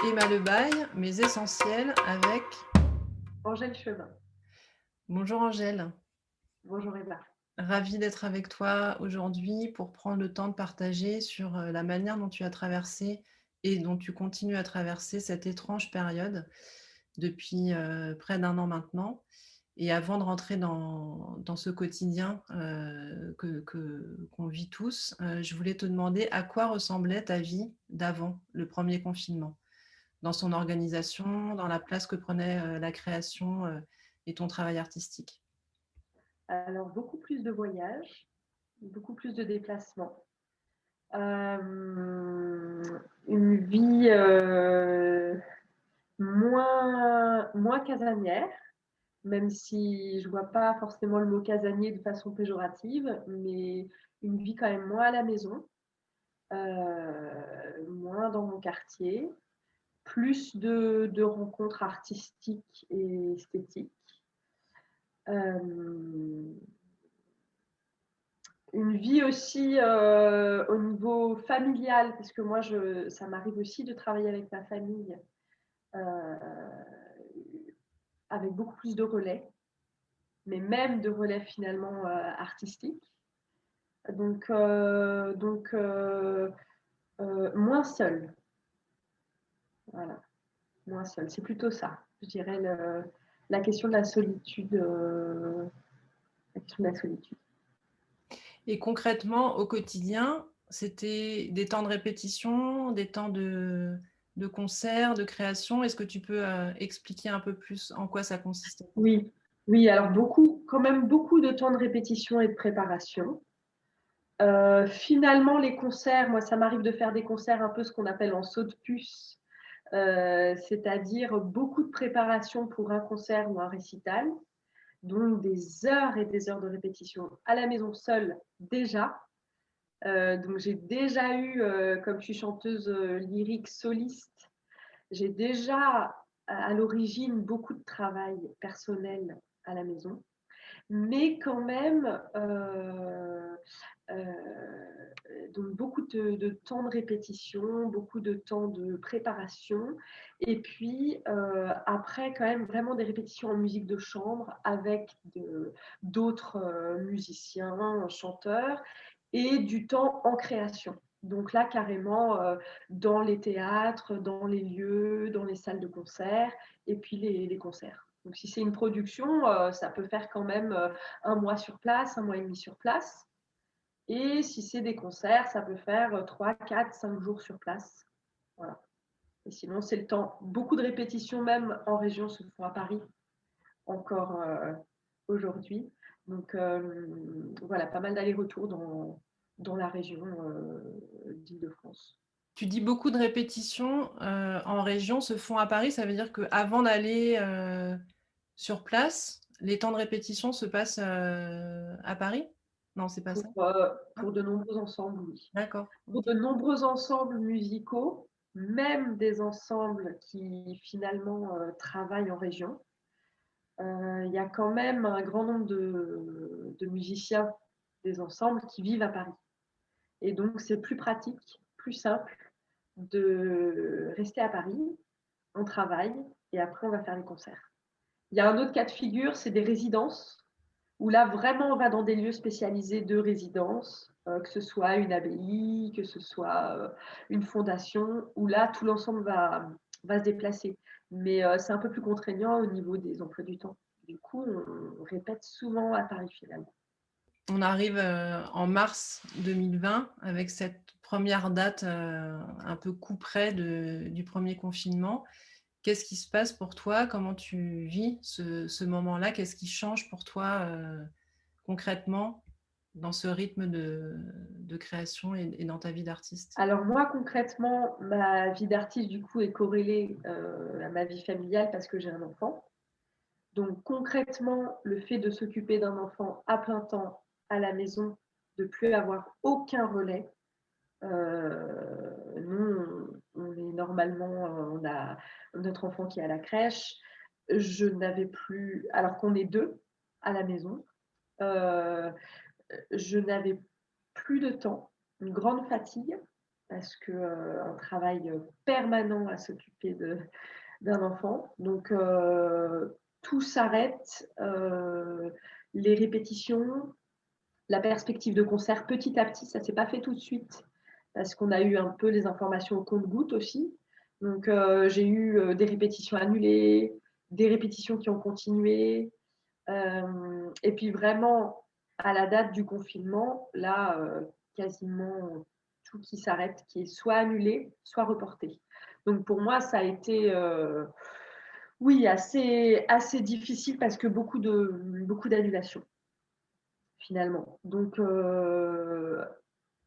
Emma Lebaille, mes essentiels avec... Angèle Chemin. Bonjour Angèle, Bonjour Eva. ravie d'être avec toi aujourd'hui pour prendre le temps de partager sur la manière dont tu as traversé et dont tu continues à traverser cette étrange période depuis près d'un an maintenant. Et avant de rentrer dans ce quotidien qu'on vit tous, je voulais te demander à quoi ressemblait ta vie d'avant le premier confinement, dans son organisation, dans la place que prenait la création et ton travail artistique. Alors, beaucoup plus de voyages, beaucoup plus de déplacements. Une vie moins casanière, même si je ne vois pas forcément le mot casanier de façon péjorative, mais une vie quand même moins à la maison, moins dans mon quartier, plus de rencontres artistiques et esthétiques. Une vie aussi au niveau familial, parce que moi, ça m'arrive aussi de travailler avec ma famille euh, avec beaucoup plus de relais, mais même de relais finalement artistiques. Donc, moins seul. Voilà, moins seul. C'est plutôt ça, je dirais, la question de la solitude. La question de la solitude. Et concrètement, au quotidien, c'était des temps de répétition, des temps de concert, de création. Est-ce que tu peux expliquer un peu plus en quoi ça consistait? Oui, oui, alors quand même beaucoup de temps de répétition et de préparation. Finalement, les concerts, moi, ça m'arrive de faire des concerts un peu ce qu'on appelle en saut de puce, c'est-à-dire beaucoup de préparation pour un concert ou un récital, donc des heures et des heures de répétition à la maison seule déjà. Donc j'ai déjà eu, comme je suis chanteuse lyrique soliste, j'ai déjà à l'origine beaucoup de travail personnel à la maison, mais quand même donc beaucoup de temps de répétition, beaucoup de temps de préparation, et puis après quand même vraiment des répétitions en musique de chambre avec d'autres musiciens, chanteurs, et du temps en création. Donc là, carrément, dans les théâtres, dans les lieux, dans les salles de concert, et puis les concerts. Donc si c'est une production, ça peut faire quand même un mois sur place, un mois et demi sur place. Et si c'est des concerts, ça peut faire 3, 4, 5 jours sur place. Voilà. Et sinon, c'est le temps. Beaucoup de répétitions, même en région, se font à Paris, encore aujourd'hui. Donc voilà, pas mal d'allers-retours dans la région d'Île-de-France. Tu dis beaucoup de répétitions en région se font à Paris. Ça veut dire qu'avant d'aller sur place, les temps de répétition se passent à Paris? Non, c'est pas ça. Ah, Pour de nombreux ensembles, oui. d'accord. Pour Ok. de nombreux ensembles musicaux, même des ensembles qui finalement travaillent en région, il y a quand même un grand nombre de musiciens des ensembles qui vivent à Paris. Et donc, c'est plus pratique, plus simple de rester à Paris, on travaille et après, on va faire les concerts. Il y a un autre cas de figure, c'est des résidences, où là, vraiment, on va dans des lieux spécialisés de résidence, que ce soit une abbaye, que ce soit une fondation, où là, tout l'ensemble va se déplacer. Mais c'est un peu plus contraignant au niveau des emplois du temps. Du coup, on répète souvent à Paris finalement. On arrive en mars 2020 avec cette première date un peu coup près du premier confinement. Qu'est-ce qui se passe pour toi? Comment tu vis ce moment-là? Qu'est-ce qui change pour toi concrètement dans ce rythme de création et dans ta vie d'artiste? Alors moi, concrètement, ma vie d'artiste, du coup, est corrélée à ma vie familiale parce que j'ai un enfant. Donc concrètement, le fait de s'occuper d'un enfant à plein temps à la maison, de plus avoir aucun relais. Nous, on est normalement, on a notre enfant qui est à la crèche. Je n'avais plus, alors qu'on est deux à la maison, je n'avais plus de temps, une grande fatigue, parce que, un travail, permanent à s'occuper d'un enfant. Donc tout s'arrête, les répétitions, la perspective de concert petit à petit, ça s'est pas fait tout de suite parce qu'on a eu un peu les informations au compte-gouttes aussi. Donc j'ai eu, des répétitions annulées, des répétitions qui ont continué, et puis vraiment à la date du confinement, là, quasiment tout qui s'arrête, qui est soit annulé, soit reporté. Donc pour moi, ça a été, oui, assez difficile parce que beaucoup d'annulations finalement. Donc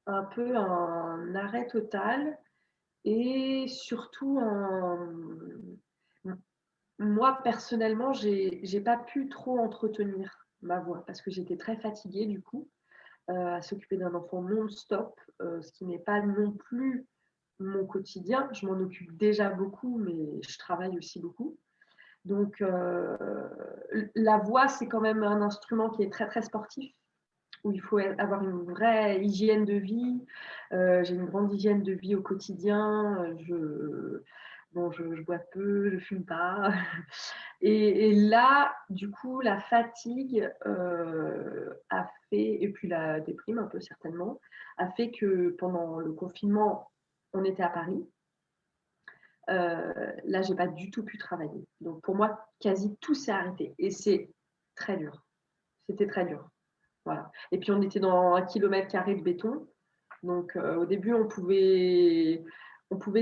un peu un arrêt total et surtout moi personnellement, j'ai pas pu trop entretenir ma voix parce que j'étais très fatiguée du coup, à s'occuper d'un enfant non-stop, ce qui n'est pas non plus mon quotidien. Je m'en occupe déjà beaucoup, mais je travaille aussi beaucoup. Donc la voix, c'est quand même un instrument qui est très, très sportif, où il faut avoir une vraie hygiène de vie. J'ai une grande hygiène de vie au quotidien. Je bois peu, je fume pas. Et là, du coup, la fatigue a fait, et puis la déprime un peu certainement, a fait que pendant le confinement, on était à Paris. Là, j'ai pas du tout pu travailler. Donc pour moi, quasi tout s'est arrêté. Et c'est très dur. C'était très dur. Voilà. Et puis on était dans 1 km² de béton. Donc au début, on pouvait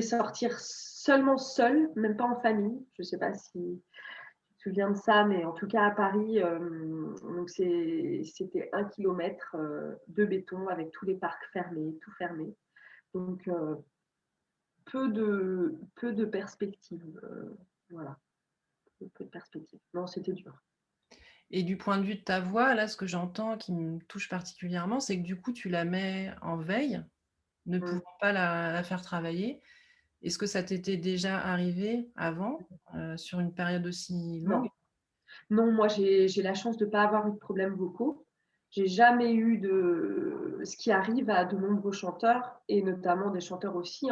sortir seulement seul, même pas en famille. Je ne sais pas si tu te souviens de ça, mais en tout cas à Paris, donc c'était 1 km de béton avec tous les parcs fermés, tout fermé. Donc peu de perspectives. Voilà, peu de perspectives. Non, c'était dur. Et du point de vue de ta voix, là, ce que j'entends qui me touche particulièrement, c'est que du coup, tu la mets en veille, ne Mm. pouvant pas la faire travailler. Est-ce que ça t'était déjà arrivé avant, sur une période aussi longue? Non. Non, moi j'ai la chance de ne pas avoir eu de problèmes vocaux. J'ai jamais eu de ce qui arrive à de nombreux chanteurs, et notamment des chanteurs aussi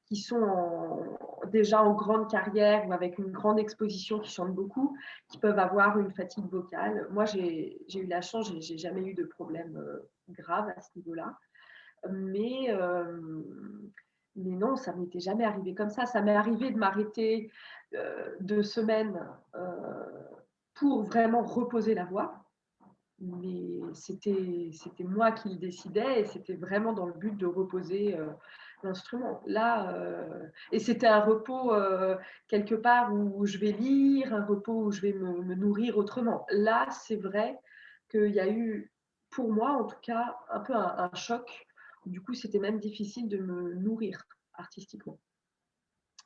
qui sont déjà en grande carrière ou avec une grande exposition, qui chantent beaucoup, qui peuvent avoir une fatigue vocale. Moi, j'ai eu la chance, j'ai jamais eu de problème grave à ce niveau-là. Mais, mais non, ça ne m'était jamais arrivé comme ça. Ça m'est arrivé de m'arrêter 2 semaines pour vraiment reposer la voix. Mais c'était moi qui le décidais, et c'était vraiment dans le but de reposer l'instrument. Là, et c'était un repos quelque part où je vais lire, un repos où je vais me nourrir autrement. Là, c'est vrai qu'il y a eu, pour moi en tout cas, un peu un choc. Du coup, c'était même difficile de me nourrir artistiquement,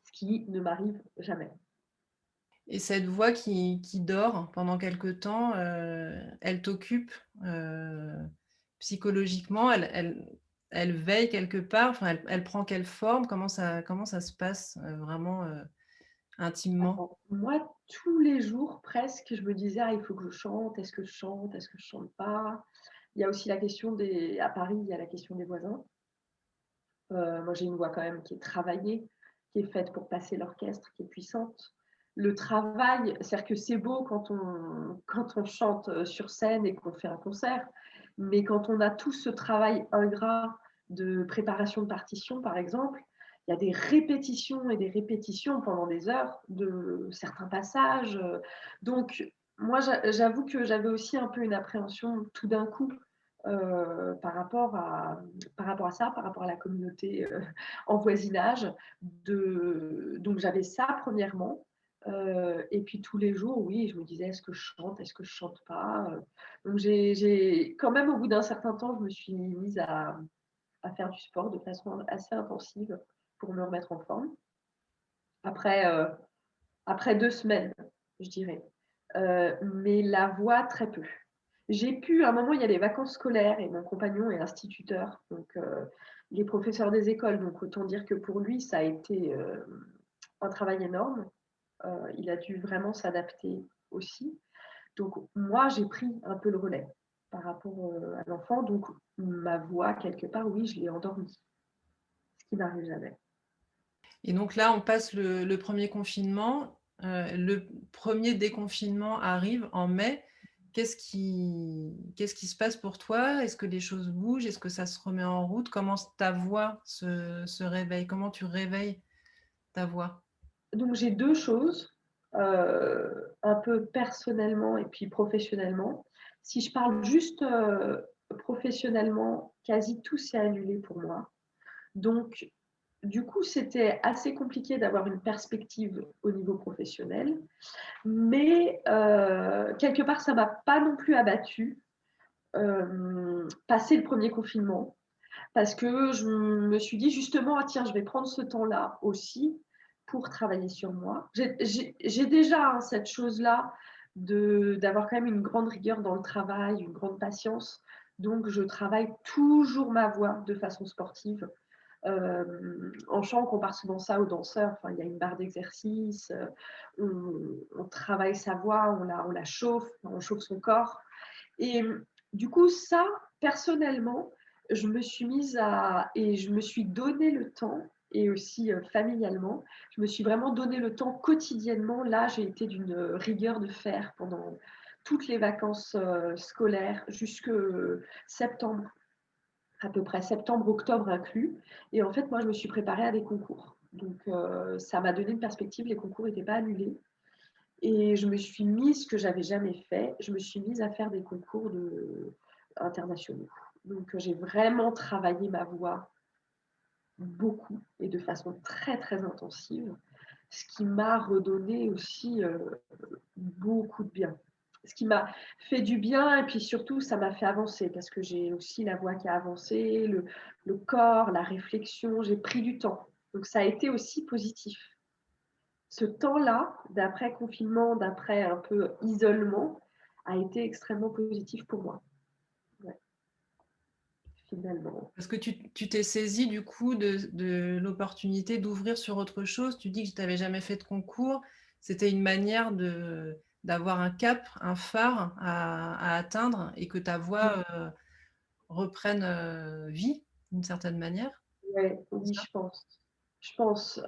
ce qui ne m'arrive jamais. Et cette voix qui dort pendant quelque temps, elle t'occupe, psychologiquement? Elle veille quelque part? Enfin, elle prend quelle forme? Comment ça se passe, vraiment, intimement? Alors, moi, tous les jours presque, je me disais: «Ah, il faut que je chante. Est-ce que je chante? Est-ce que je chante pas?» Il y a aussi la question des à Paris, il y a la question des voisins. Moi, j'ai une voix quand même qui est travaillée, qui est faite pour passer l'orchestre, qui est puissante. Le travail, c'est-à-dire que c'est beau quand on chante, sur scène et qu'on fait un concert, mais quand on a tout ce travail ingrat de préparation de partition, par exemple, il y a des répétitions et des répétitions pendant des heures de certains passages, donc moi, j'avoue que j'avais aussi un peu une appréhension tout d'un coup, par rapport à ça, par rapport à la communauté en voisinage. Donc j'avais ça premièrement. Et puis tous les jours, oui, je me disais, est-ce que je chante, est-ce que je chante pas. Donc quand même, au bout d'un certain temps, je me suis mise à faire du sport de façon assez intensive pour me remettre en forme. Après, après 2 semaines, je dirais. Mais la voix, très peu. J'ai pu, à un moment, il y a les vacances scolaires et mon compagnon est instituteur, donc il est professeur des écoles, donc autant dire que pour lui, ça a été un travail énorme. Il a dû vraiment s'adapter aussi. Donc moi, j'ai pris un peu le relais par rapport à l'enfant, donc ma voix, quelque part, oui, je l'ai endormie, qui n'arrive jamais. Et donc là, on passe le premier confinement, le premier déconfinement arrive en mai. Qu'est-ce qui se passe pour toi? Est-ce que les choses bougent? Est-ce que ça se remet en route? Comment ta voix se réveille? Comment tu réveilles ta voix? Donc j'ai 2 choses, un peu personnellement et puis professionnellement. Si je parle juste, professionnellement, quasi tout s'est annulé pour moi. Donc du coup, c'était assez compliqué d'avoir une perspective au niveau professionnel, mais quelque part, ça m'a pas non plus abattue, passer le premier confinement. Parce que je me suis dit justement: «Ah tiens, je vais prendre ce temps-là aussi pour travailler sur moi». J'ai déjà, hein, cette chose-là d'avoir quand même une grande rigueur dans le travail, une grande patience. Donc je travaille toujours ma voix de façon sportive. En chant, on compare souvent ça aux danseurs. Enfin, il y a une barre d'exercice, on travaille sa voix, on la chauffe, on chauffe son corps. Et du coup, ça, personnellement, je me suis mise à et je me suis donné le temps et aussi, familialement, je me suis vraiment donné le temps quotidiennement. Là, j'ai été d'une rigueur de fer pendant toutes les vacances, scolaires jusque, septembre, à peu près septembre, octobre inclus. Et en fait, moi, je me suis préparée à des concours. Donc, ça m'a donné une perspective, les concours n'étaient pas annulés. Et je me suis mise, ce que j'avais jamais fait, je me suis mise à faire des concours internationaux. Donc, j'ai vraiment travaillé ma voix beaucoup et de façon très, très intensive, ce qui m'a redonné aussi beaucoup de bien. Ce qui m'a fait du bien et puis surtout, ça m'a fait avancer parce que j'ai aussi la voix qui a avancé, le corps, la réflexion, j'ai pris du temps. Donc, ça a été aussi positif. Ce temps-là, d'après confinement, d'après un peu isolement, a été extrêmement positif pour moi. Ouais, finalement. Parce que tu t'es saisi du coup de l'opportunité d'ouvrir sur autre chose. Tu dis que tu n'avais jamais fait de concours. C'était une manière d'avoir un cap, un phare à atteindre et que ta voix reprenne vie d'une certaine manière. Ouais, C'est oui, ça? je pense. Je pense.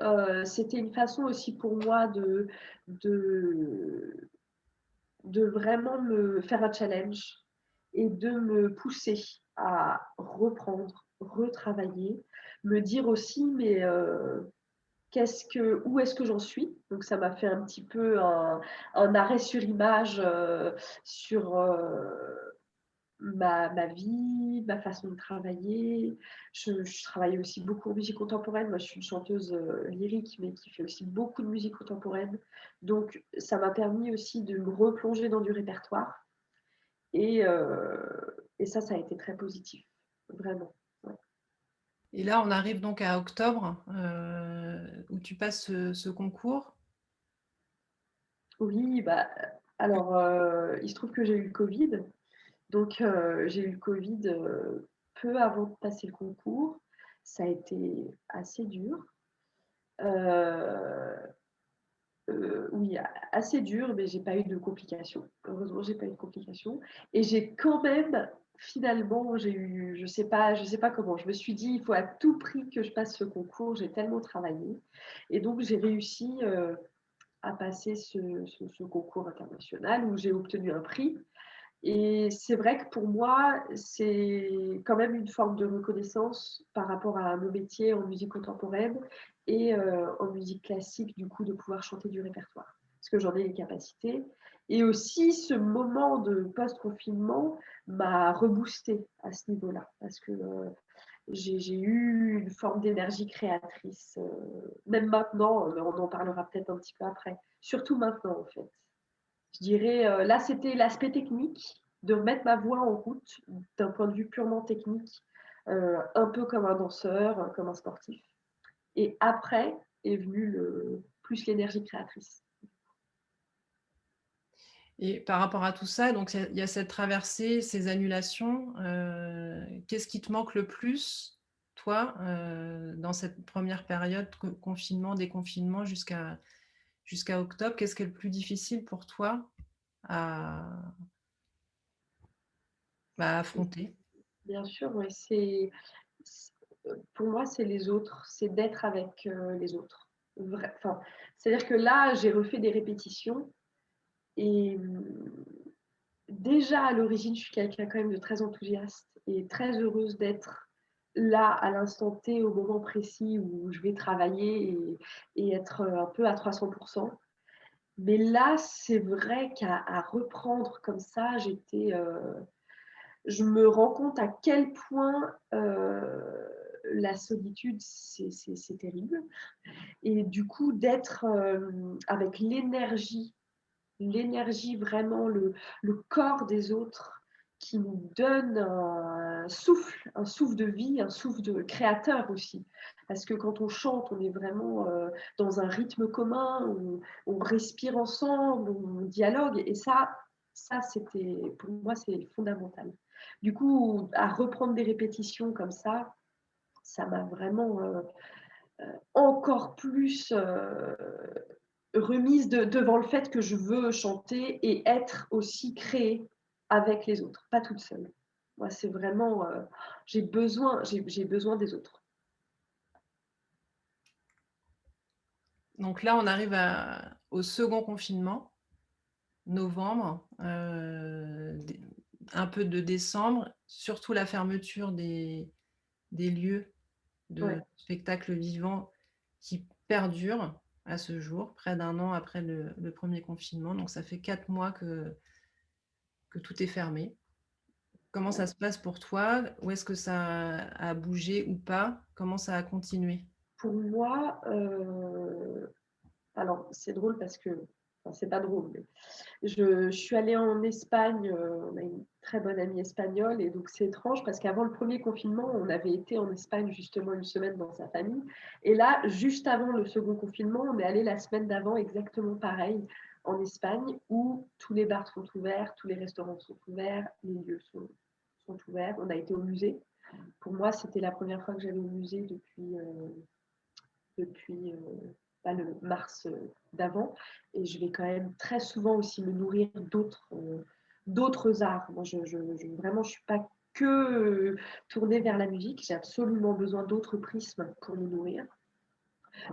C'était une façon aussi pour moi de, de vraiment me faire un challenge et de me pousser à reprendre, retravailler, me dire aussi, mais où est-ce que j'en suis? Donc ça m'a fait un petit peu un arrêt sur image sur ma vie, ma façon de travailler. Je travaille aussi beaucoup en musique contemporaine. Moi, je suis une chanteuse lyrique, mais qui fait aussi beaucoup de musique contemporaine. Donc ça m'a permis aussi de me replonger dans du répertoire. Et, ça a été très positif, vraiment. Ouais. Et là, on arrive donc à octobre où tu passes ce concours. Oui, bah, alors, il se trouve que j'ai eu le Covid. Donc, j'ai eu le Covid peu avant de passer le concours. Ça a été assez dur. Euh, oui, assez dur, mais j'ai pas eu de complications. Heureusement, j'ai pas eu de complications. Et j'ai quand même, finalement, j'ai eu, je sais pas comment. Je me suis dit, il faut à tout prix que je passe ce concours. J'ai tellement travaillé, et donc j'ai réussi à passer ce concours international où j'ai obtenu un prix. Et c'est vrai que pour moi, c'est quand même une forme de reconnaissance par rapport à mon métier en musique contemporaine et en musique classique, du coup, de pouvoir chanter du répertoire. Parce que j'en ai les capacités. Et aussi, ce moment de post-confinement m'a reboosté à ce niveau-là. Parce que j'ai eu une forme d'énergie créatrice. Même maintenant, on en parlera peut-être un petit peu après. Surtout maintenant, en fait. Je dirais, là, c'était l'aspect technique, de remettre ma voix en route d'un point de vue purement technique, un peu comme un danseur, comme un sportif. Et après est venu plus l'énergie créatrice. Et par rapport à tout ça, donc il y a cette traversée, ces annulations. Qu'est-ce qui te manque le plus, toi, dans cette première période, confinement, déconfinement, jusqu'à octobre? Qu'est-ce qui est le plus difficile pour toi à affronter? Bien sûr, ouais, Pour moi, c'est les autres, c'est d'être avec les autres. Enfin, c'est-à-dire que là, j'ai refait des répétitions et déjà à l'origine, je suis quelqu'un quand même de très enthousiaste et très heureuse d'être là à l'instant T, au moment précis où je vais travailler et être un peu à 300%. Mais là, c'est vrai qu'à reprendre comme ça, je me rends compte à quel point la solitude, c'est terrible. Et du coup, d'être avec l'énergie vraiment, le corps des autres qui nous donne un souffle de vie, un souffle de créateur aussi. Parce que quand on chante, on est vraiment dans un rythme commun, on respire ensemble, on dialogue. Et ça c'était, pour moi, c'est fondamental. Du coup, à reprendre des répétitions comme ça m'a vraiment encore plus remise devant le fait que je veux chanter et être aussi créée avec les autres, pas toute seule. Moi, c'est vraiment, j'ai besoin des autres. Donc là, on arrive au second confinement, novembre, un peu de décembre, surtout la fermeture des lieux de Ouais. spectacles vivants qui perdurent à ce jour, près d'un an après le premier confinement. Donc ça fait 4 mois que tout est fermé. Comment ça se passe pour toi? Où est-ce que ça a bougé ou pas? Comment ça a continué? Pour moi, alors c'est drôle parce que, enfin, c'est pas drôle, mais je suis allée en Espagne, on a une très bonne amie espagnole et donc c'est étrange parce qu'avant le premier confinement, on avait été en Espagne justement une semaine dans sa famille et là, juste avant le second confinement, on est allé la semaine d'avant exactement pareil en Espagne où tous les bars sont ouverts, tous les restaurants sont ouverts, les lieux sont ouverts. On a été au musée. Pour moi, c'était la première fois que j'allais au musée depuis le mars d'avant. Et je vais quand même très souvent aussi me nourrir d'autres arts. Moi, vraiment, je ne suis pas que tournée vers la musique. J'ai absolument besoin d'autres prismes pour me nourrir.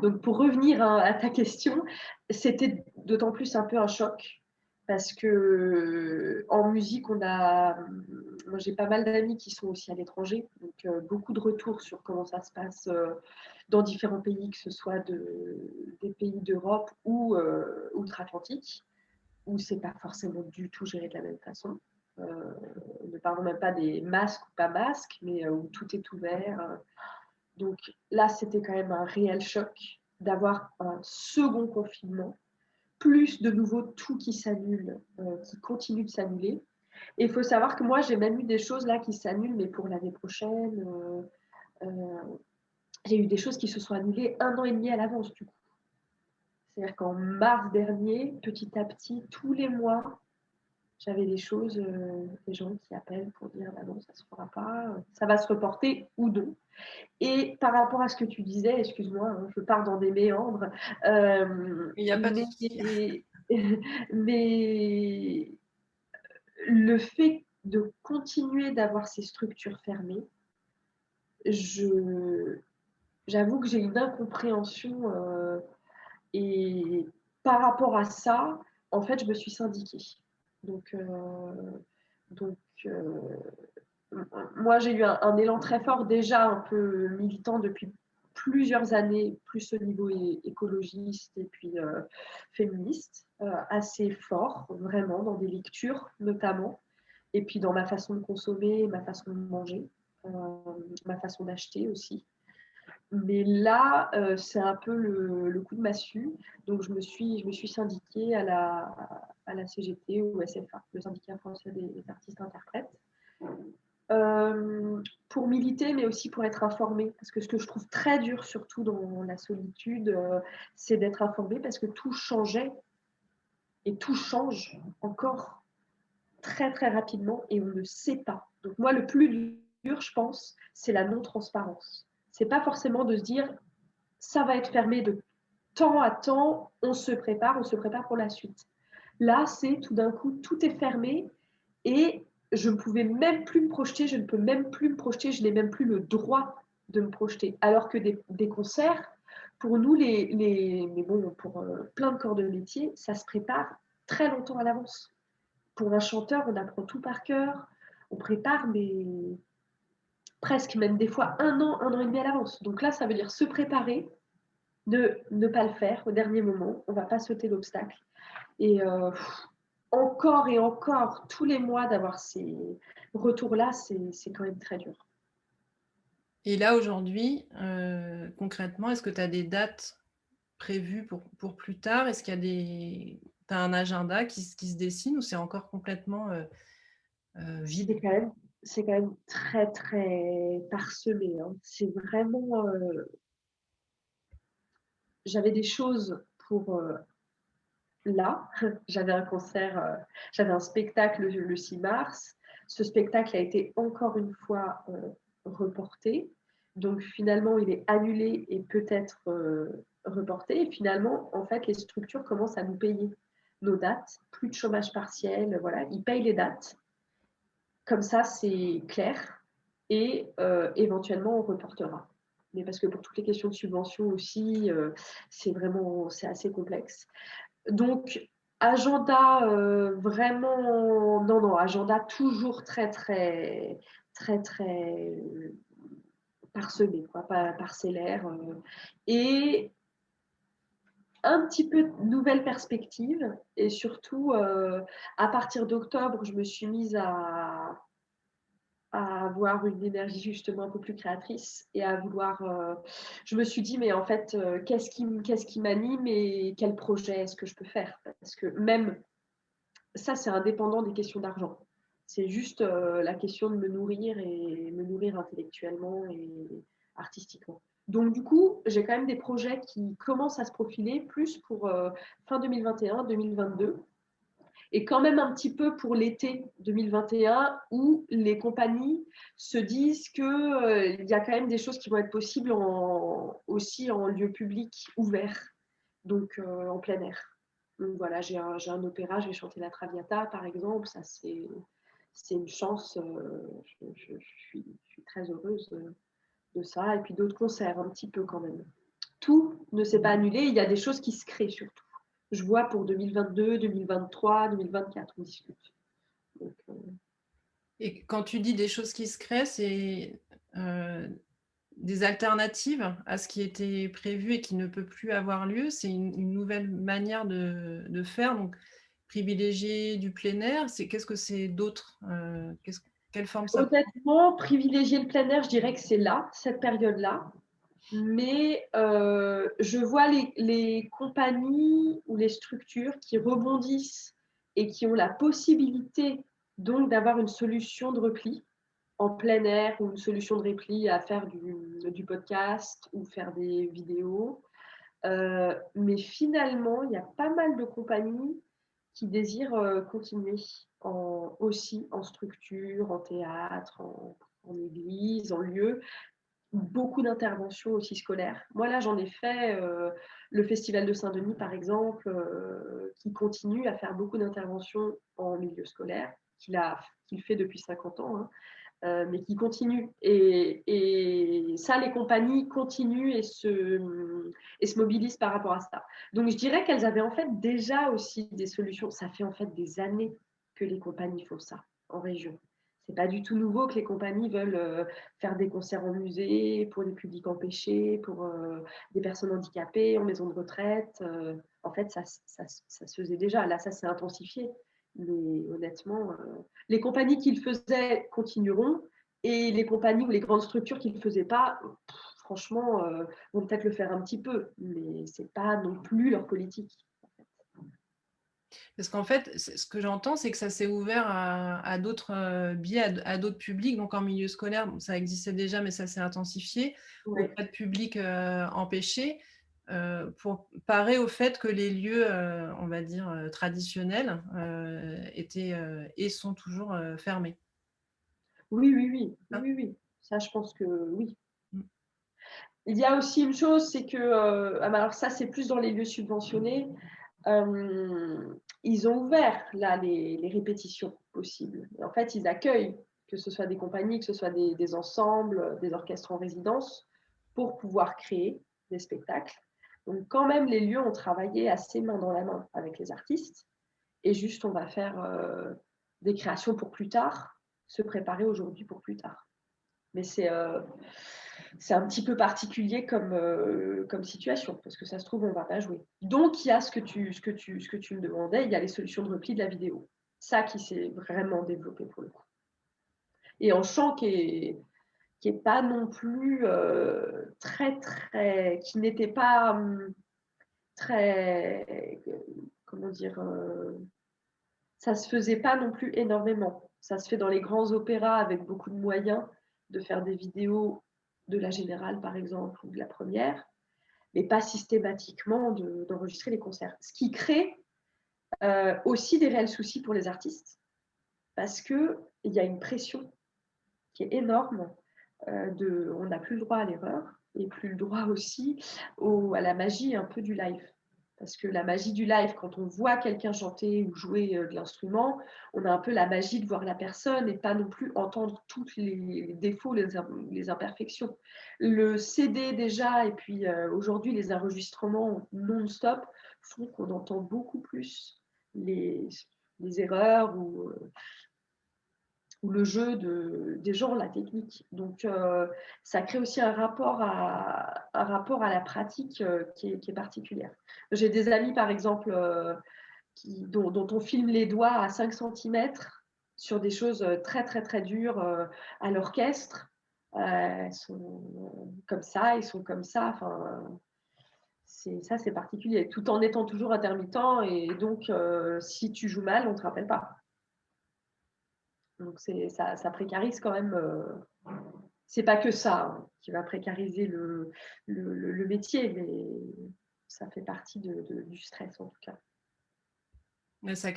Donc, pour revenir à ta question, c'était d'autant plus un peu un choc parce que en musique, moi j'ai pas mal d'amis qui sont aussi à l'étranger, donc beaucoup de retours sur comment ça se passe dans différents pays, que ce soit des pays d'Europe ou outre-Atlantique, où c'est pas forcément du tout géré de la même façon. Ne parlons même pas des masques ou pas masques, mais où tout est ouvert. Donc là, c'était quand même un réel choc d'avoir un second confinement, plus de nouveau tout qui s'annule, qui continue de s'annuler. Et il faut savoir que moi, j'ai même eu des choses là qui s'annulent, mais pour l'année prochaine, j'ai eu des choses qui se sont annulées 1 an et demi à l'avance du coup. C'est-à-dire qu'en mars dernier, petit à petit, tous les mois, j'avais des choses, des gens qui appellent pour dire bah non, ça ne se fera pas, ça va se reporter ou non. Et par rapport à ce que tu disais, excuse-moi, hein, je pars dans des méandres, Il n'y a pas de mais, souci. mais le fait de continuer d'avoir ces structures fermées, j'avoue que j'ai une incompréhension et par rapport à ça, en fait, je me suis syndiquée. Donc, donc moi, j'ai eu un élan très fort déjà un peu militant depuis plusieurs années, plus au niveau écologiste et puis féministe, assez fort, vraiment, dans des lectures notamment, et puis dans ma façon de consommer, ma façon de manger, euh, ma façon d'acheter aussi. Mais là, c'est un peu le coup de massue. Donc, je me suis syndiquée à la CGT ou SFA, le syndicat français des artistes interprètes. Pour militer, mais aussi pour être informée. Parce que ce que je trouve très dur, surtout dans la solitude, c'est d'être informée parce que tout changeait et tout change encore très très rapidement et on ne sait pas. Donc moi, le plus dur, je pense, c'est la non-transparence. C'est pas forcément de se dire ça va être fermé de temps à temps, on se prépare pour la suite. Là, c'est tout d'un coup, tout est fermé et je ne pouvais même plus me projeter, je ne peux même plus me projeter, je n'ai même plus le droit de me projeter. Alors que des concerts, pour nous, mais bon, pour plein de corps de métier, ça se prépare très longtemps à l'avance. Pour un chanteur, on apprend tout par cœur, on prépare presque même des fois 1 an et demi à l'avance. Donc là, ça veut dire se préparer, ne pas le faire au dernier moment, on ne va pas sauter l'obstacle. Et encore et encore, tous les mois, d'avoir ces retours-là, c'est quand même très dur. Et là, aujourd'hui, concrètement, est-ce que tu as des dates prévues pour plus tard? Est-ce qu'il y a tu as un agenda qui se dessine ou c'est encore complètement vide? C'est quand même très, très parsemé, hein. C'est vraiment, j'avais des choses pour, là. J'avais un concert, j'avais un spectacle le 6 mars. Ce spectacle a été encore une fois, reporté. Donc finalement, il est annulé et peut-être, reporté. Et finalement, en fait, les structures commencent à nous payer nos dates. Plus de chômage partiel, voilà, ils payent les dates. Comme ça, c'est clair et éventuellement, on reportera. Mais parce que pour toutes les questions de subvention aussi, c'est assez complexe. Donc, agenda vraiment, non, agenda toujours très, très, très, très parsemé, quoi, parcellaire. Et un petit peu de nouvelles perspectives. Et surtout, à partir d'octobre, je me suis mise à avoir une énergie justement un peu plus créatrice et à vouloir. Je me suis dit, mais en fait, qu'est-ce qui m'anime et quel projet est-ce que je peux faire? Parce que même ça, c'est indépendant des questions d'argent. C'est juste la question de me nourrir et me nourrir intellectuellement et artistiquement. Donc, du coup, j'ai quand même des projets qui commencent à se profiler plus pour fin 2021, 2022 et quand même un petit peu pour l'été 2021 où les compagnies se disent qu'il y a quand même des choses qui vont être possibles aussi en lieu public ouvert, donc en plein air. Donc voilà, j'ai un opéra, je vais chanter la Traviata par exemple, ça c'est une chance, je suis très heureuse de ça, et puis d'autres concerts un petit peu quand même. Tout ne s'est pas annulé, il y a des choses qui se créent surtout. Je vois pour 2022, 2023, 2024, on discute. Donc, Et quand tu dis des choses qui se créent, c'est des alternatives à ce qui était prévu et qui ne peut plus avoir lieu. C'est une nouvelle manière de faire. Donc, privilégier du plein air, qu'est-ce que c'est d'autre? Quelle forme ça prend? honnêtement, privilégier le plein air, je dirais que c'est là, cette période-là. Mais je vois les compagnies ou les structures qui rebondissent et qui ont la possibilité donc d'avoir une solution de repli en plein air ou une solution de repli à faire du podcast ou faire des vidéos. Mais finalement, il y a pas mal de compagnies qui désirent continuer aussi en structure, en théâtre, en église, en lieu. Beaucoup d'interventions aussi scolaires. Moi, là, j'en ai fait le Festival de Saint-Denis, par exemple, qui continue à faire beaucoup d'interventions en milieu scolaire, qu'il fait depuis 50 ans, hein, mais qui continue. Et ça, les compagnies continuent et se mobilisent par rapport à ça. Donc, je dirais qu'elles avaient en fait déjà aussi des solutions. Ça fait en fait des années que les compagnies font ça en région. C'est pas du tout nouveau que les compagnies veulent faire des concerts en musée pour des publics empêchés, pour des personnes handicapées en maison de retraite. En fait, ça se faisait déjà. Là, ça s'est intensifié. Mais honnêtement, les compagnies qui le faisaient continueront et les compagnies ou les grandes structures qui ne le faisaient pas, franchement, vont peut-être le faire un petit peu, mais ce n'est pas non plus leur politique. Parce qu'en fait, ce que j'entends, c'est que ça s'est ouvert à d'autres biais, à d'autres publics. Donc en milieu scolaire, bon, ça existait déjà, mais ça s'est intensifié Ouais. auprès de publics empêchés pour parer au fait que les lieux, on va dire, traditionnels étaient et sont toujours fermés. Oui, oui, oui, Hein. oui, oui. Ça, je pense que oui. Mm. Il y a aussi une chose, c'est que, alors ça, c'est plus dans les lieux subventionnés. Ils ont ouvert là les répétitions possibles. Et en fait, ils accueillent que ce soit des compagnies, que ce soit des ensembles, des orchestres en résidence, pour pouvoir créer des spectacles. Donc quand même, les lieux ont travaillé assez main dans la main avec les artistes. Et juste, on va faire des créations pour plus tard, se préparer aujourd'hui pour plus tard. Mais c'est un petit peu particulier comme situation, parce que ça se trouve, on ne va pas jouer. Donc, il y a ce que tu me demandais, il y a les solutions de repli de la vidéo. Ça qui s'est vraiment développé pour le coup. Et en chant qui est pas non plus qui n'était pas très, comment dire, ça se faisait pas non plus énormément. Ça se fait dans les grands opéras avec beaucoup de moyens de faire des vidéos de la Générale, par exemple, ou de la Première, mais pas systématiquement d'enregistrer les concerts. Ce qui crée aussi des réels soucis pour les artistes, parce qu'il y a une pression qui est énorme. On n'a plus le droit à l'erreur et plus le droit aussi à la magie un peu du live. Parce que la magie du live, quand on voit quelqu'un chanter ou jouer de l'instrument, on a un peu la magie de voir la personne et pas non plus entendre tous les défauts, les imperfections. Le CD déjà, et puis aujourd'hui les enregistrements non-stop font qu'on entend beaucoup plus les erreurs ou le jeu des gens, la technique. Donc, ça crée aussi un rapport à la pratique qui est particulière. J'ai des amis, par exemple, dont on filme les doigts à 5 centimètres sur des choses très, très, très dures à l'orchestre. Elles sont comme ça, ils sont comme ça. Enfin, c'est particulier, tout en étant toujours intermittent. Et donc, si tu joues mal, on ne te rappelle pas. Donc ça précarise quand même. C'est pas que ça qui va précariser le métier, mais ça fait partie du stress en tout cas. Mais ça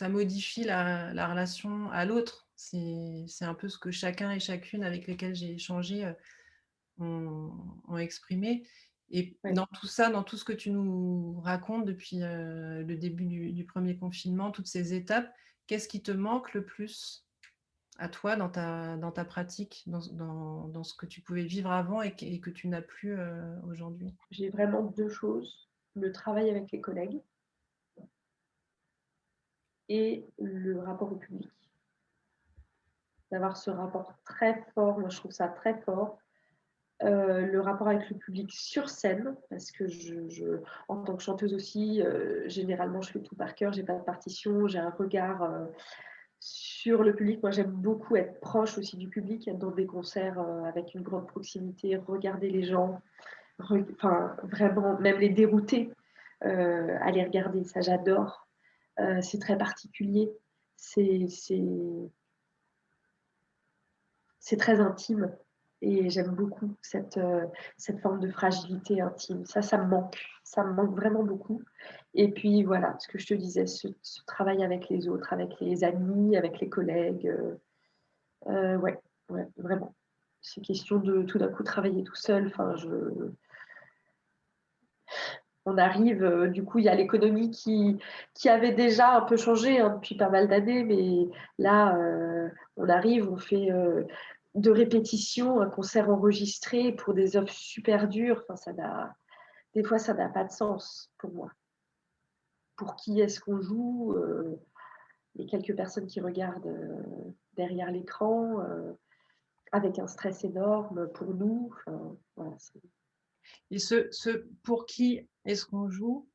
modifie la relation à l'autre. C'est un peu ce que chacun et chacune avec lesquels j'ai échangé ont exprimé. Et Ouais. dans tout ça, dans tout ce que tu nous racontes depuis le début du premier confinement, toutes ces étapes, qu'est-ce qui te manque le plus à toi dans ta pratique, dans ce que tu pouvais vivre avant et que tu n'as plus aujourd'hui? J'ai vraiment 2 choses, le travail avec les collègues et le rapport au public. D'avoir ce rapport très fort, moi je trouve ça très fort. Le rapport avec le public sur scène, parce que en tant que chanteuse aussi, généralement je fais tout par cœur, j'ai pas de partition, j'ai un regard sur le public. Moi j'aime beaucoup être proche aussi du public, être dans des concerts avec une grande proximité, regarder les gens, enfin vraiment même les dérouter, à les regarder, ça j'adore. C'est très particulier, c'est très intime. Et j'aime beaucoup cette forme de fragilité intime. Ça me manque. Ça me manque vraiment beaucoup. Et puis voilà, ce que je te disais, ce travail avec les autres, avec les amis, avec les collègues. Ouais, vraiment. C'est question de tout d'un coup travailler tout seul. Enfin, on arrive, du coup, il y a l'économie qui avait déjà un peu changé depuis pas mal d'années, mais là, on arrive, on fait de répétitions, un concert enregistré pour des œuvres super dures. Enfin, des fois, ça n'a pas de sens pour moi. Pour qui est-ce qu'on joue les quelques personnes qui regardent derrière l'écran, avec un stress énorme pour nous. Enfin, voilà, Et ce pour qui est-ce qu'on joue,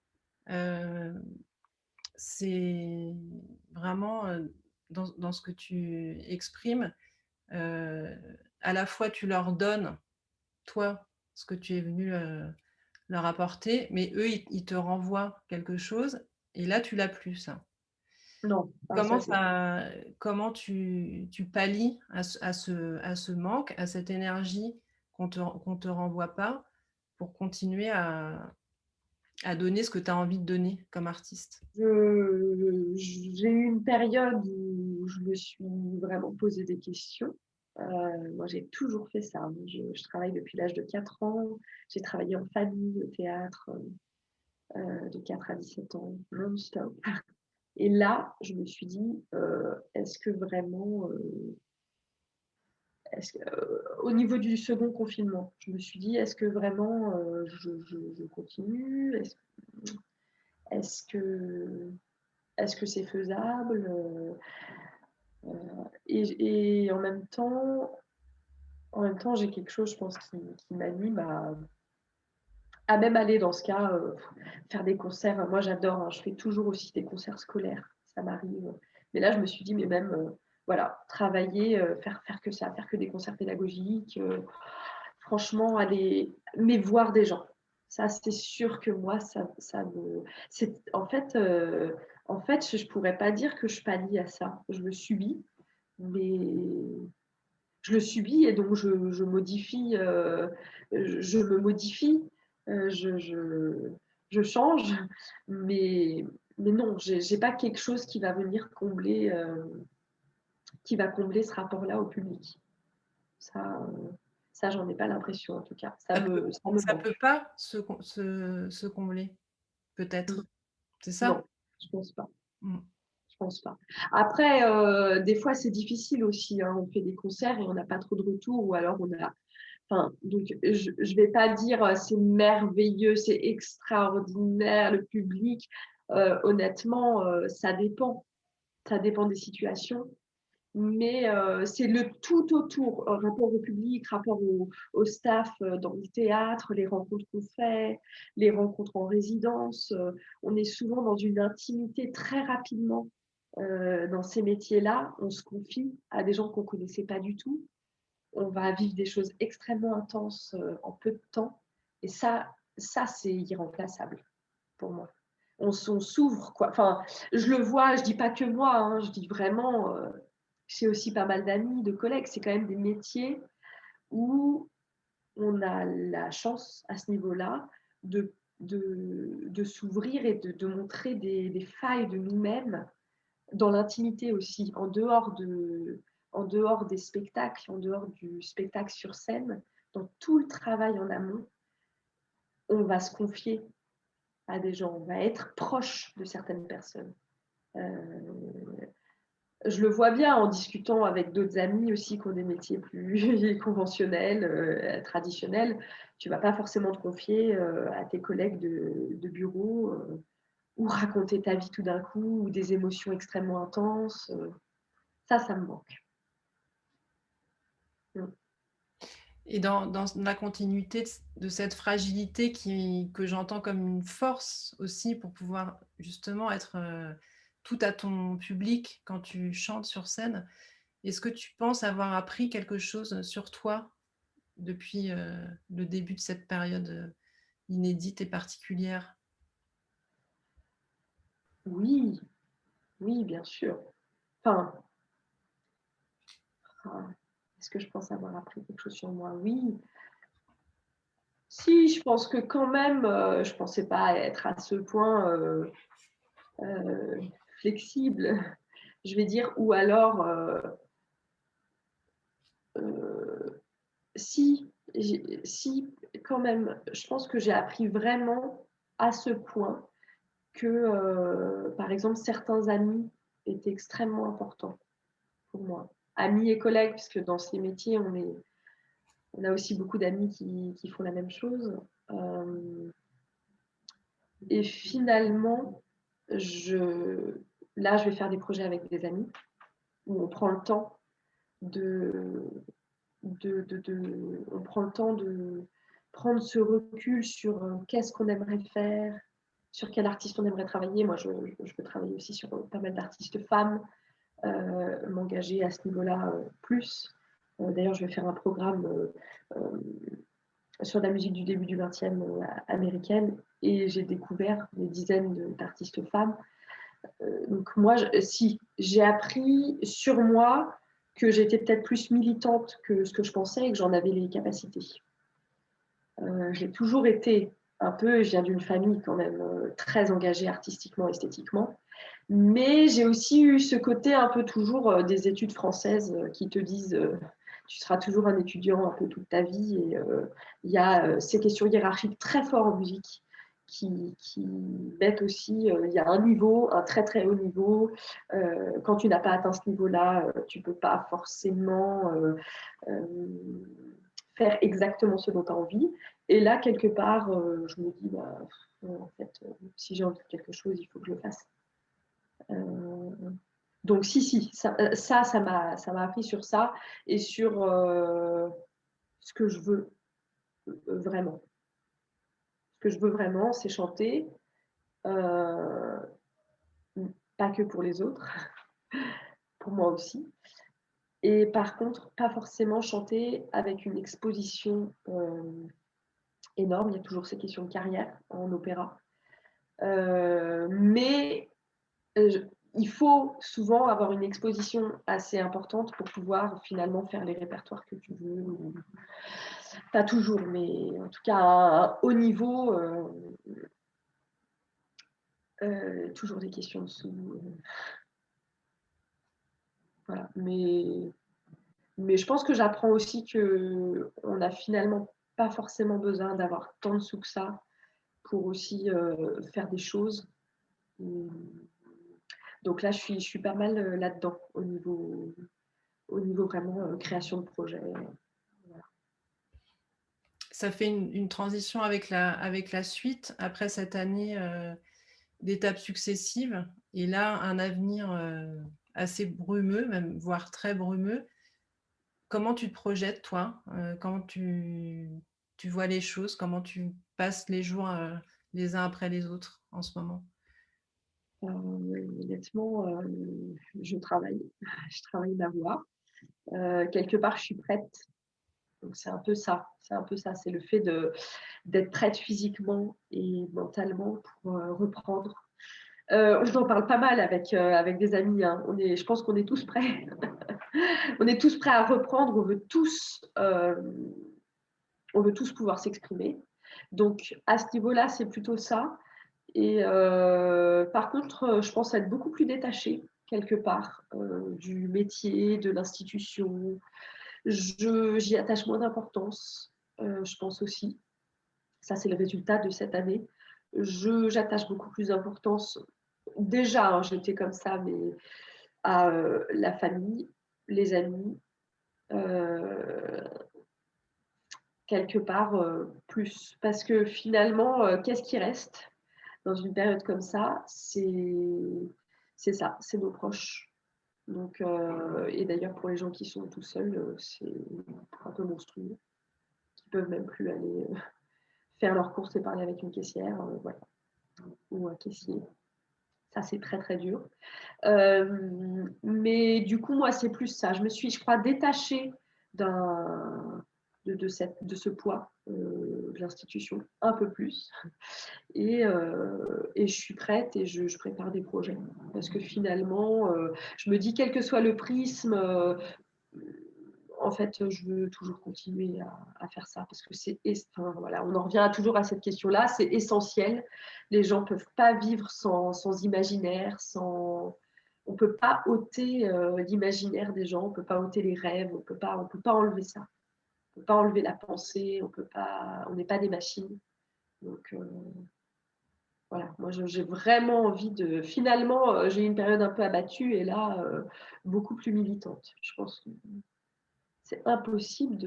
c'est vraiment dans ce que tu exprimes, à la fois tu leur donnes, toi, ce que tu es venu leur apporter, mais eux, ils te renvoient quelque chose et là, tu l'as plus, ça. non, ça c'est sûr. Comment tu pallies à ce manque, à cette énergie qu'on te renvoie pas pour continuer à donner ce que tu as envie de donner comme artiste? J'ai eu une période où je me suis vraiment posé des questions. Moi, j'ai toujours fait ça. Je travaille depuis l'âge de 4 ans. J'ai travaillé en famille, au théâtre, de 4 à 17 ans, non-stop. Et là, je me suis dit, est-ce que vraiment, au niveau du second confinement, je me suis dit: «Est-ce que vraiment, je continue? Est-ce que est-ce que c'est faisable?» Et en même temps, j'ai quelque chose, je pense, qui m'anime à même aller dans ce cas, faire des concerts. Moi, j'adore, hein, je fais toujours aussi des concerts scolaires, ça m'arrive. Mais là, je me suis dit: «Mais même, voilà, travailler, faire que ça, faire que des concerts pédagogiques, franchement, aller mais voir des gens». Ça, c'est sûr que moi, ça me c'est en fait, je pourrais pas dire que je pallie à ça. Je le subis, mais je le subis et donc je modifie, je me modifie, je change, mais mais non, j'ai pas quelque chose qui va venir combler, qui va combler ce rapport-là au public. Ça, ça j'en ai pas l'impression en tout cas. Ça me Ça peut manque. pas se combler, Mmh. peut-être, c'est Non, ça? je pense pas, Mmh. je pense pas. Après, des fois c'est difficile aussi, hein. On fait des concerts et on n'a pas trop de retours ou alors on a enfin, donc je vais pas dire, c'est merveilleux, c'est extraordinaire, le public. Honnêtement, ça dépend. Ça dépend des situations. Mais c'est le tout autour, rapport au public, rapport au staff, dans le théâtre, les rencontres qu'on fait, les rencontres en résidence. On est souvent dans une intimité très rapidement, dans ces métiers-là. On se confie à des gens qu'on connaissait pas du tout. On va vivre des choses extrêmement intenses, en peu de temps et ça c'est irremplaçable pour moi. On s'ouvre quoi. Enfin, je le vois, je dis pas que moi, hein, je dis vraiment, j'ai aussi pas mal d'amis, de collègues. C'est quand même des métiers où on a la chance à ce niveau-là de s'ouvrir et de montrer des failles de nous-mêmes dans l'intimité aussi, en dehors des spectacles, en dehors du spectacle sur scène, dans tout le travail en amont, on va se confier à des gens, on va être proche de certaines personnes. Je le vois bien en discutant avec d'autres amis aussi qui ont des métiers plus conventionnels, traditionnels. Tu vas pas forcément te confier, à tes collègues de bureau, ou raconter ta vie tout d'un coup ou des émotions extrêmement intenses, ça me manque. Mmh. Et dans la continuité de cette fragilité que j'entends comme une force aussi pour pouvoir justement être, tout à ton public quand tu chantes sur scène, est-ce que tu penses avoir appris quelque chose sur toi depuis, le début de cette période, inédite et particulière? Oui, oui, bien sûr. Enfin, ah, est-ce que je pense avoir appris quelque chose sur moi? Oui. Si, je pense que quand même, je pensais pas être à ce point, heu, flexible, je vais dire ou alors, heu, si quand même, je pense que j'ai appris vraiment à ce point que, par exemple, certains amis étaient extrêmement importants pour moi. Amis et collègues, puisque dans ces métiers, on a aussi beaucoup d'amis qui font la même chose. Hem Et finalement, je là, je vais faire des projets avec des amis où on prend le temps de on prend le temps de prendre ce recul sur, qu'est-ce qu'on aimerait faire, sur quel artiste on aimerait travailler. Moi, je veux travailler aussi sur, pas mal d'artistes femmes, m'engager à ce niveau-là, plus. D'ailleurs, je vais faire un programme, hem, sur la musique du début du 20e, américaine et j'ai découvert des dizaines d'artistes femmes. Donc moi, si, j'ai appris sur moi que j'étais peut-être plus militante que ce que je pensais et que j'en avais les capacités. J'ai toujours été un peu, je viens d'une famille quand même très engagée artistiquement, esthétiquement, mais j'ai aussi eu ce côté un peu toujours des études françaises qui te disent tu seras toujours un étudiant un peu toute ta vie et il y a ces questions hiérarchiques très fortes en musique qui mettent aussi, il y a un niveau, un très très haut niveau. Quand tu n'as pas atteint ce niveau-là, tu ne peux pas forcément faire exactement ce dont tu as envie. Et là, quelque part, je me dis, bah, en fait, si j'ai envie de quelque chose, il faut que je le fasse. Donc, si, ça m'a appris sur ça et sur ce que je veux vraiment. Ce que je veux vraiment, c'est chanter, pas que pour les autres, pour moi aussi. Et par contre, pas forcément chanter avec une exposition énorme. Il y a toujours ces questions de carrière en opéra. Mais il faut souvent avoir une exposition assez importante pour pouvoir finalement faire les répertoires que tu veux. Pas toujours, mais en tout cas à un haut niveau. Toujours des questions dessous. Voilà. Mais je pense que j'apprends aussi qu'on n'a finalement pas forcément besoin d'avoir tant de sous que ça pour aussi faire des choses. Donc là, je suis pas mal là-dedans au niveau vraiment création de projet. Voilà. Ça fait une transition avec la suite, après cette année d'étapes successives, et là, un avenir assez brumeux, même voire très brumeux. Comment tu te projettes, toi? Comment tu vois les choses? Comment tu passes les jours les uns après les autres en ce moment? Honnêtement, je travaille. Je travaille ma voix. Quelque part, je suis prête. Donc c'est un peu ça. C'est le fait d'être prête physiquement et mentalement pour reprendre. On en parle pas mal avec des amis. Hein. Je pense qu'on est tous prêts. On est tous prêts à reprendre. On veut tous pouvoir s'exprimer. Donc à ce niveau-là, c'est plutôt ça. Et par contre, je pense être beaucoup plus détachée quelque part du métier, de l'institution. J'y attache moins d'importance, je pense aussi. Ça, c'est le résultat de cette année. J'attache beaucoup plus d'importance. Déjà, hein, j'étais comme ça, mais à la famille, les amis, quelque part plus. Parce que finalement, qu'est-ce qui reste dans une période comme ça? C'est ça, c'est nos proches. Donc, et d'ailleurs, pour les gens qui sont tout seuls, c'est un peu monstrueux. Qui peuvent même plus aller faire leurs courses et parler avec une caissière, voilà, ou un caissier. Ça, c'est très, très dur. Mais du coup, moi, c'est plus ça. Je me suis, je crois, détachée de ce poids de l'institution, un peu plus. Et je suis prête et je prépare des projets. Parce que finalement, je me dis, quel que soit le prisme, en fait, je veux toujours continuer à faire ça parce que enfin, voilà, on en revient toujours à cette question-là, c'est essentiel. Les gens ne peuvent pas vivre sans imaginaire, on ne peut pas ôter l'imaginaire des gens, on ne peut pas ôter les rêves, on peut pas enlever ça. On ne peut pas enlever la pensée, on n'est pas des machines. Donc voilà, moi j'ai vraiment envie de. Finalement, j'ai eu une période un peu abattue et là, beaucoup plus militante. Je pense que c'est impossible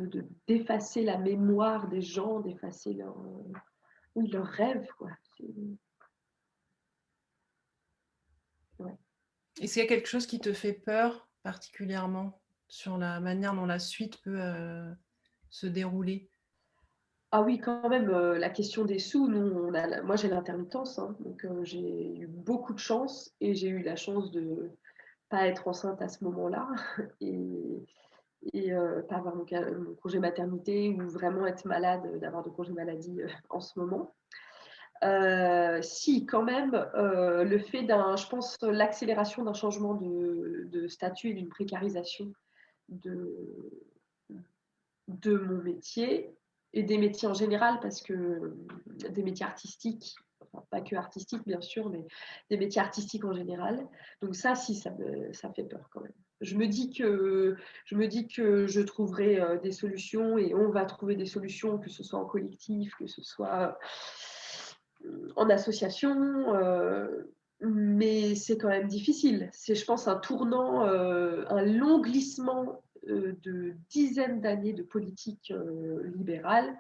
d'effacer la mémoire des gens, d'effacer leurs rêves. Quoi. Ouais. Est-ce qu'il y a quelque chose qui te fait peur particulièrement sur la manière dont la suite peut se dérouler? Ah oui, quand même, la question des sous, moi j'ai l'intermittence, hein, donc j'ai eu beaucoup de chance et j'ai eu la chance de ne pas être enceinte à ce moment-là et pas avoir mon congé maternité ou vraiment être malade, d'avoir de congé maladie en ce moment. Si, quand même, le fait je pense, l'accélération d'un changement de statut et d'une précarisation de mon métier et des métiers en général, parce que des métiers artistiques, enfin, pas que artistiques bien sûr, mais des métiers artistiques en général. Donc ça, si, ça fait peur quand même. Je me dis que je trouverai des solutions et on va trouver des solutions, que ce soit en collectif, que ce soit en association, mais c'est quand même difficile. C'est, je pense, un tournant, un long glissement de dizaines d'années de politique libérale.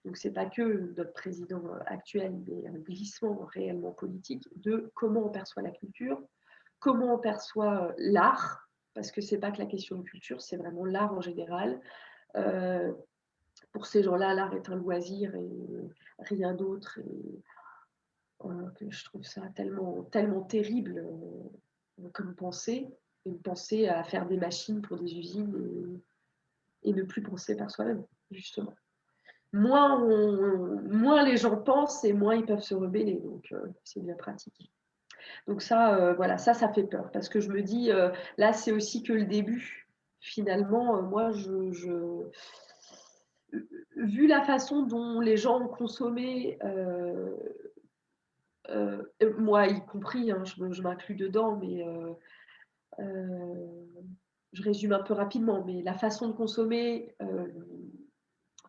Donc, ce n'est pas que notre président actuel, mais un glissement réellement politique de comment on perçoit la culture, comment on perçoit l'art, parce que ce n'est pas que la question de culture, c'est vraiment l'art en général. Pour ces gens-là, l'art est un loisir et rien d'autre. Et que je trouve ça tellement, tellement terrible comme pensée, une pensée à faire des machines pour des usines et ne plus penser par soi-même, justement. Moins les gens pensent et moins ils peuvent se rebeller, donc c'est bien pratique. Donc ça, voilà, ça fait peur, parce que je me dis, là, c'est aussi que le début. Finalement, moi, vu la façon dont les gens ont consommé, moi y compris, hein, je m'inclus dedans, mais je résume un peu rapidement, mais la façon de consommer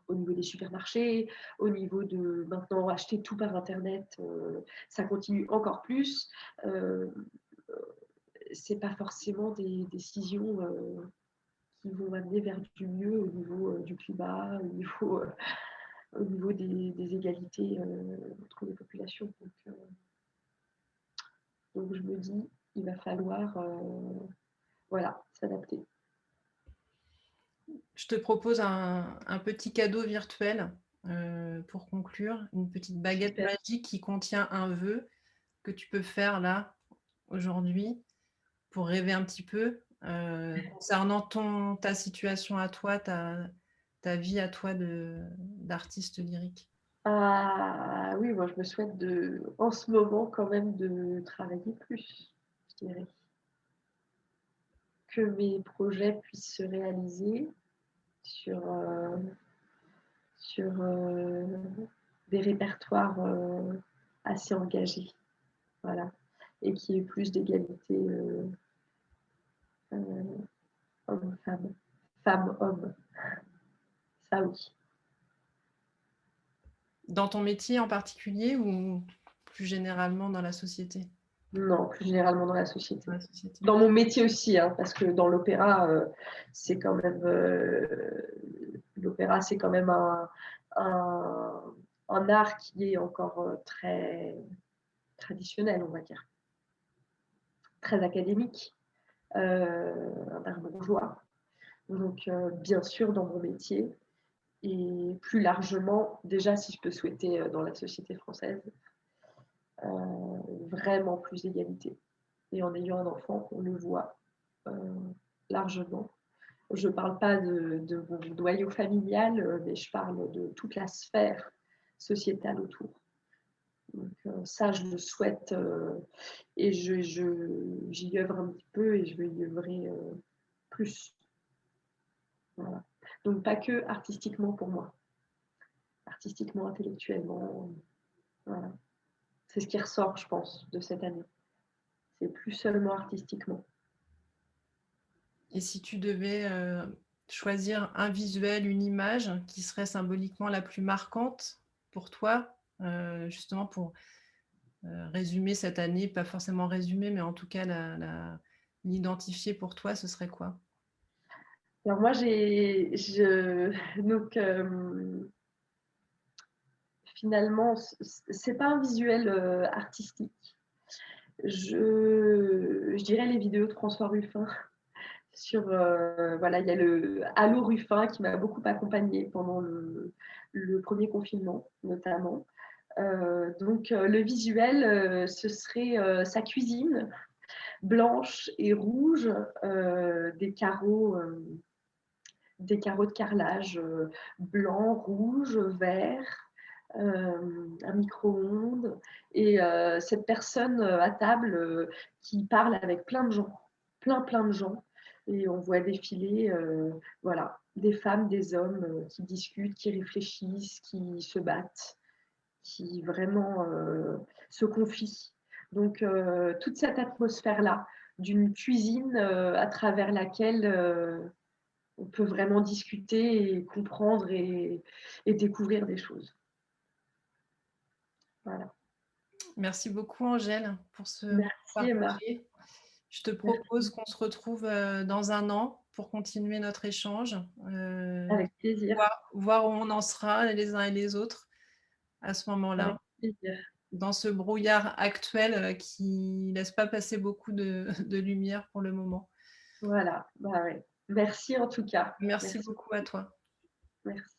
au niveau des supermarchés, au niveau de maintenant acheter tout par Internet, ça continue encore plus. C'est pas forcément des décisions qui vont amener vers du mieux au niveau du climat, au niveau des égalités entre les populations. Donc je me dis, il va falloir voilà, s'adapter. Je te propose un petit cadeau virtuel pour conclure, une petite baguette Super. magique qui contient un vœu que tu peux faire là, aujourd'hui, pour rêver un petit peu concernant ta situation à toi, ta vie à toi d'artiste lyrique. Ah oui, moi je me souhaite en ce moment quand même de travailler plus, je dirais. Que mes projets puissent se réaliser sur, sur des répertoires assez engagés. Voilà. Et qu'il y ait plus d'égalité homme-femme, femme-homme. Ça oui. Dans ton métier en particulier ou plus généralement dans la société? Non, plus généralement dans la société. Dans la société. Dans mon métier aussi, hein, parce que dans l'opéra, c'est quand même l'opéra, c'est quand même un art qui est encore très traditionnel, on va dire, très académique, un art bourgeois. Donc, bien sûr, dans mon métier, et plus largement, déjà, si je peux souhaiter dans la société française, vraiment plus d'égalité. Et en ayant un enfant, on le voit largement. Je ne parle pas de mon noyau familial, mais je parle de toute la sphère sociétale autour. Donc, ça, je le souhaite et j'y œuvre un petit peu et je vais y œuvrer plus. Voilà. Donc, pas que artistiquement pour moi, artistiquement, intellectuellement. Voilà. C'est ce qui ressort, je pense, de cette année. C'est plus seulement artistiquement. Et si tu devais choisir un visuel, une image qui serait symboliquement la plus marquante pour toi, justement pour résumer cette année, pas forcément résumer, mais en tout cas l'identifier pour toi, ce serait quoi? Alors moi, donc finalement, c'est pas un visuel artistique. Je dirais les vidéos de François Ruffin sur voilà, il y a le Allo Ruffin qui m'a beaucoup accompagnée pendant le premier confinement notamment. Donc le visuel, ce serait sa cuisine blanche et rouge, des carreaux de carrelage blanc, rouge, vert, un micro-ondes et cette personne à table qui parle avec plein de gens, plein de gens. Et on voit défiler voilà, des femmes, des hommes qui discutent, qui réfléchissent, qui se battent, qui vraiment se confient. Donc toute cette atmosphère-là d'une cuisine à travers laquelle on peut vraiment discuter et comprendre et découvrir des choses. Voilà. Merci beaucoup Angèle pour ce moment Merci Emma. partagé. Je te propose Merci. qu'on se retrouve, dans un an pour continuer notre échange, Avec plaisir. voir où on en sera les uns et les autres à ce moment-là, Avec plaisir. dans ce brouillard actuel, qui laisse pas passer beaucoup de de lumière pour le moment. Voilà, bah, ouais. Merci en tout cas. Merci Merci beaucoup à toi. merci.